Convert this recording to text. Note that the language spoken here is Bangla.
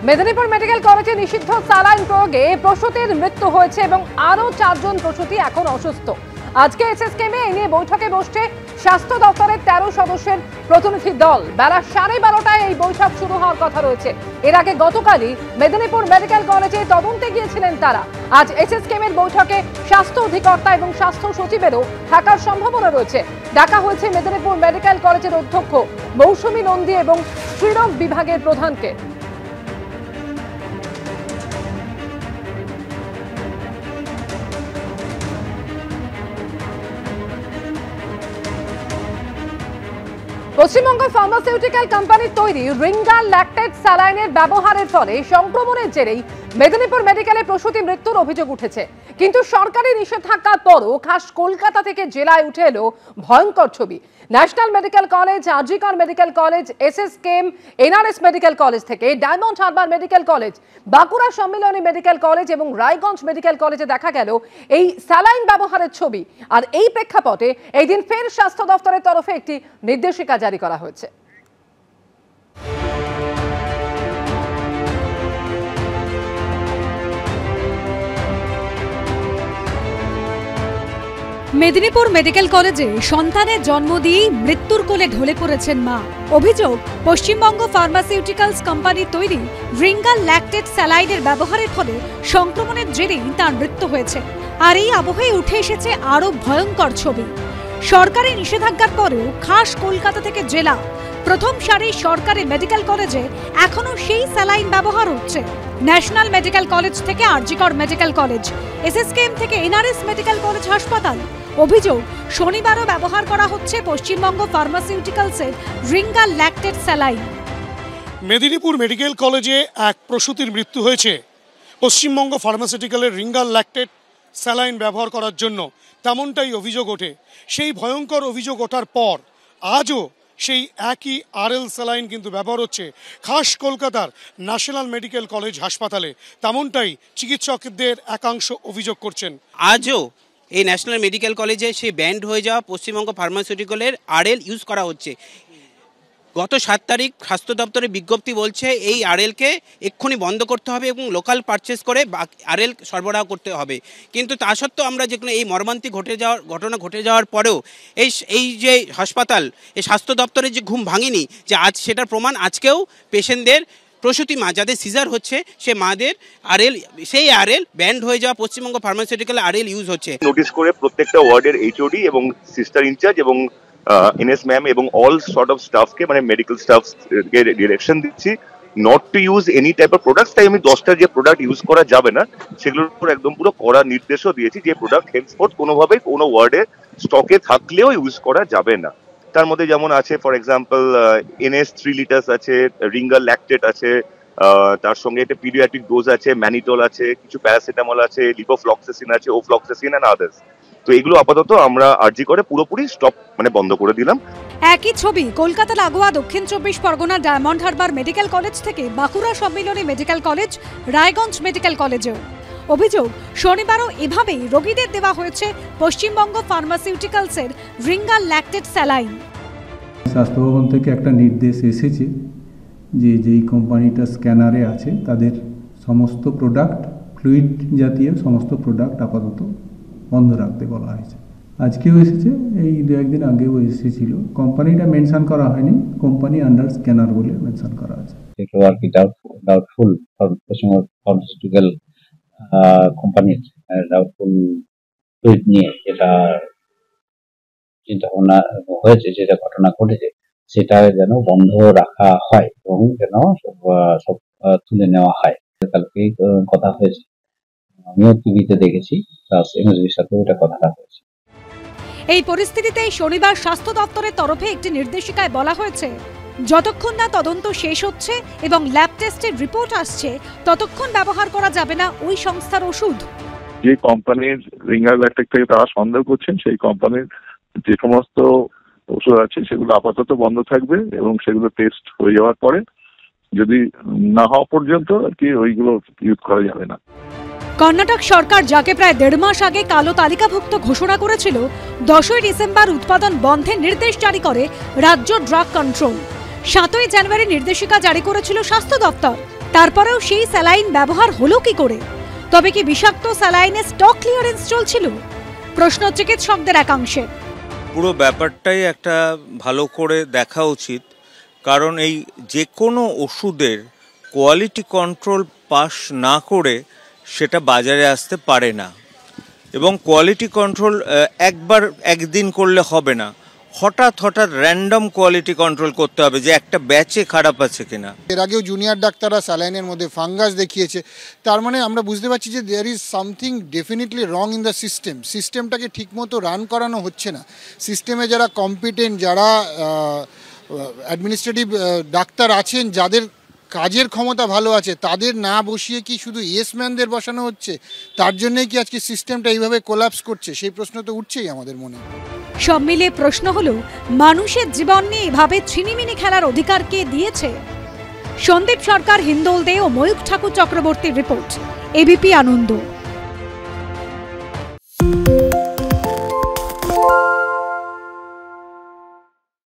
মেদিনীপুর মেডিকেল কলেজে নিষিদ্ধ স্যালাইন প্রয়োগে প্রসূতির মৃত্যু হয়েছে এবং আরো 4 জন প্রসূতি এখন অসুস্থ। আজকে এসএসকেএমে এই নিয়ে বৈঠকে বসছে স্বাস্থ্য দপ্তরের 13 সদস্যের প্রতিনিধি দল। বেলা 12:30টায় এই বৈঠক শুরু হওয়ার কথা রয়েছে। এর আগে গতকালই মেদিনীপুর মেডিকেল কলেজে তদন্তে গিয়েছিলেন তারা। আজ এসএসকেএমের বৈঠকে স্বাস্থ্য অধিকর্তা এবং স্বাস্থ্য সচিবেরও থাকার সম্ভাবনা রয়েছে। ডাকা হয়েছে মেদিনীপুর মেডিকেল কলেজের অধ্যক্ষ মৌসুমী নন্দী এবং স্ত্রীরোগ বিভাগের প্রধানকে। পশ্চিমবঙ্গ ফার্মাসিউটিক্যাল কোম্পানির তৈরি রিঙ্গাল ল্যাকটেট স্যালাইনের ব্যবহারের ফলে সংক্রমণের জেরেই মেদিনীপুর মেডিকেলে প্রসূতি মৃত্যুর অভিযোগ উঠেছে। কিন্তু সরকারি নিষেধাজ্ঞার পরও খাস কলকাতা থেকে জেলায় উঠে এলো ভয়ঙ্কর ছবি। National medical college, RG Kar medical college, SSKM, NRS medical college থেকে Diamond Harbour medical college, Bankura Sammilani medical college এবং রায়গঞ্জ মেডিকেল কলেজে দেখা গেল এই স্যালাইন ব্যবহারের ছবি। আর এই প্রেক্ষাপটে এই দিন ফের স্বাস্থ্য দপ্তরের তরফে একটি নির্দেশিকা জারি করা হয়েছে। মেদিনীপুর মেডিকেল কলেজে সন্তানের জন্ম দিয়েই মৃত্যুর কোলে ঢলে পড়েছেন মা। অভিযোগ, পশ্চিমবঙ্গ ফার্মাসিউটিক্যালস কোম্পানির তৈরি রিঙ্গাল ল্যাকটেট স্যালাইনের ব্যবহারের ফলে সংক্রমণের জেরেই তার মৃত্যু হয়েছে। আর এই আবহে উঠে এসেছে আরো ভয়ঙ্কর ছবি। সরকারি নিষেধাজ্ঞার পরেও খাস কলকাতা থেকে জেলা প্রথম সারির সরকারি মেডিকেল কলেজে এখনো সেই স্যালাইন ব্যবহার হচ্ছে। ন্যাশনাল মেডিকেল কলেজ থেকে আরজিকর মেডিকেল কলেজ, এসএসকেএম থেকে এনআরএস মেডিকেল কলেজ হাসপাতাল। অভিযোগ, শনিবারও ব্যবহার করা হচ্ছে পশ্চিমবঙ্গ ফার্মাসিউটিক্যালসের Ringer lactate saline. Medinipur medical কলেজে এক প্রসূতির মৃত্যু হয়েছে পশ্চিমবঙ্গ ফার্মাসিউটিক্যালের রিঙ্গাল ল্যাকটেট স্যালাইন ব্যবহার করার জন্য, তেমনটাই অভিযোগ ওঠে। সেই ভয়ঙ্কর অভিযোগ ওঠার পর আজও সেই একই আরএল স্যালাইন কিন্তু ব্যবহার হচ্ছে খাস কলকাতার ন্যাশনাল মেডিকেল কলেজ হাসপাতালে, তেমনটাই চিকিৎসকদের একাংশ অভিযোগ করছেন। আজও এই ন্যাশনাল মেডিকেল কলেজে সেই ব্যান্ড হয়ে যাওয়া পশ্চিমবঙ্গ ফার্মাসিউটিক্যালের আরএল ইউজ করা হচ্ছে। গত 7 তারিখ স্বাস্থ্য দপ্তরের বিজ্ঞপ্তি বলছে এই আরএলকে এক্ষুনি বন্ধ করতে হবে এবং লোকাল পারচেস করে আরএল সরবরাহ করতে হবে। কিন্তু তা সত্ত্বেও আমরা যেগুলো এই মর্মান্তিক ঘটনা ঘটে যাওয়ার পরেও এই যে হাসপাতাল, এই স্বাস্থ্য দপ্তরের যে ঘুম ভাঙেনি, যে আজ সেটার প্রমাণ আজকেও পেশেন্টদের প্রসূতি মা যাদের সিজার হচ্ছে সে মাদের আরএল, সেই আরএল ব্যান্ড হয়ে যাওয়া পশ্চিমবঙ্গ ফার্মাসিউটিক্যাল আরএল ইউজ হচ্ছে। নোটিশ করে প্রত্যেকটা ওয়ার্ডের এইচওডি এবং সিস্টার ইনচার্জ এবং এনএস ম্যাম এবং অল সর্ট অফ স্টাফকে, মানে মেডিকেল স্টাফকে ডিরেকশন দিচ্ছি not to use any type of products. তাই আমি 10টা যে প্রোডাক্ট ইউজ করা যাবে না সেগুলোর উপর একদম পুরো কড়া নির্দেশও দিয়েছি যে প্রোডাক্ট হেন্সফোর্থ কোনোভাবেই কোনো ওয়ার্ডে স্টকে থাকলেও ইউজ করা যাবে না। তার মধ্যে যেমন আছে ফর এক্সাম্পল এনএস 3 লিটার্স আছে, রিঙ্গাল ল্যাকটেট আছে, তার সঙ্গে একটা পিডিয়াট্রিক ডোজ আছে, ম্যানিটল আছে, কিছু প্যারাসিটামল আছে, লিভোফ্লক্সাসিন আছে, ওফ্লক্সাসিন এন্ড আদার্স। তো এগুলো আপাতত আমরা আরজি করে পুরোপুরি স্টপ বন্ধ করে দিলাম। একই ছবি কলকাতা লাগোয়া দক্ষিণ 24 Pargana diamond Harbour medical college থেকে Bankura Sammilani medical college, Raiganj medical কলেজেও। অভিযোগ, শনিবারও এভাবেই রোগীদের দেওয়া হয়েছে পশ্চিমবঙ্গ ফার্মাসিউটিক্যালসের রিঙ্গাল ল্যাকটেট স্যালাইন। স্বাস্থ্য ভবন থেকে একটা নির্দেশ এসেছে যে যেই কোম্পানিটা স্ক্যানারে আছে তাদের সমস্ত প্রোডাক্ট, ফ্লুইড জাতীয় সমস্ত প্রোডাক্ট আপাতত বন্ধ রাখতে বলা হয়েছে। আজকেও এসেছে, এই 2-1 দিন আগেও এসেছিল। কোম্পানিটা মেনশন করা হয়নি, কোম্পানি আন্ডার স্ক্যানার বলে মেনশন করা আছে। ডাউটফুল পশ্চিমবঙ্গ ফার্মাসিউটিক্যাল কোম্পানির ডাউটফুল ফ্লুইড নিয়ে যেটা চিন্তা ভাবনা হয়েছে, যেটা ঘটনা ঘটেছে, সেটা যেন বন্ধ রাখা হয় এবং যেন সব তুলে নেওয়া হয়। কালকেই কথা হয়েছে, আমিও টিভিতে দেখেছি, এমএসবির সাথে এটা কথা হয়েছে। এই পরিস্থিতিতে শনিবার স্বাস্থ্য দপ্তরের তরফে একটি নির্দেশিকায় বলা হয়েছে, যতক্ষণ না তদন্ত শেষ হচ্ছে এবং ল্যাব টেস্টের রিপোর্ট আসছে ততক্ষণ ব্যবহার করা যাবে না ওই সংস্থার ওষুধ। যে কোম্পানির রিঙ্গাল ল্যাকটেট থেকে তারা সন্দেহ করছেন সেই কোম্পানির যে সমস্ত ওষুধ আছে সেগুলো আপাতত বন্ধ থাকবে এবং সেগুলো টেস্ট হয়ে যাওয়ার পরে, যদি না হওয়া পর্যন্ত আর কি, ওইগুলো ইউজ করা যাবে না। কর্ণাটক সরকার, যাকে প্রায় 1.5 মাস আগে কালো তালিকাভুক্ত ঘোষণা করেছিল, 10ই ডিসেম্বর উৎপাদন বন্ধের নির্দেশ জারি করে রাজ্য ড্রাগ কন্ট্রোল। 7ই জানুয়ারি নির্দেশিকা জারি করেছিল স্বাস্থ্য দপ্তর। তারপরেও সেই স্যালাইন ব্যবহার হলো কি করে? তবে কি বিষাক্ত স্যালাইনের স্টক ক্লিয়ারেন্স চলছিল? প্রশ্ন চিকিৎসকদের একাংশের। পুরো ব্যাপারটাই একটা ভালো করে দেখা উচিত, কারণ এই যে কোনো ওষুধের কোয়ালিটি কন্ট্রোল পাস না করে সেটা বাজারে আসতে পারে না, এবং কোয়ালিটি কন্ট্রোল একদিন করলে হবে না, হঠাৎ র্যান্ডম কোয়ালিটি কন্ট্রোল করতে হবে যে একটা ব্যাচে খারাপ আছে কিনা। এর আগেও জুনিয়র ডাক্তাররা স্যালাইনের মধ্যে ফাঙ্গাস দেখিয়েছে, তার মানে আমরা বুঝতে পারছি যে there is something definitely wrong in the সিস্টেমটাকে ঠিকমতো রান করানো হচ্ছে না। সিস্টেমে যারা কম্পিটেন্ট, যারা অ্যাডমিনিস্ট্রেটিভ ডাক্তার আছেন, যাদের কাজের ক্ষমতা ভালো আছে, তাদের না বসিয়ে কি শুধু ইয়েসম্যানদের বসানো হচ্ছে? তার জন্যই কি আজকে সিস্টেমটা এইভাবে কোলাপস করছে? সেই প্রশ্ন তো উঠছেই আমাদের মনে। সব মিলিয়ে প্রশ্ন হলো, মানুষের জীবন নিয়ে এভাবে ছিনিমিনি খেলার অধিকার কে দিয়েছে? সন্দীপ সরকার, হিন্দোল দে ও ময়ূখ ঠাকুর চক্রবর্তীর রিপোর্ট, এবিপি আনন্দ।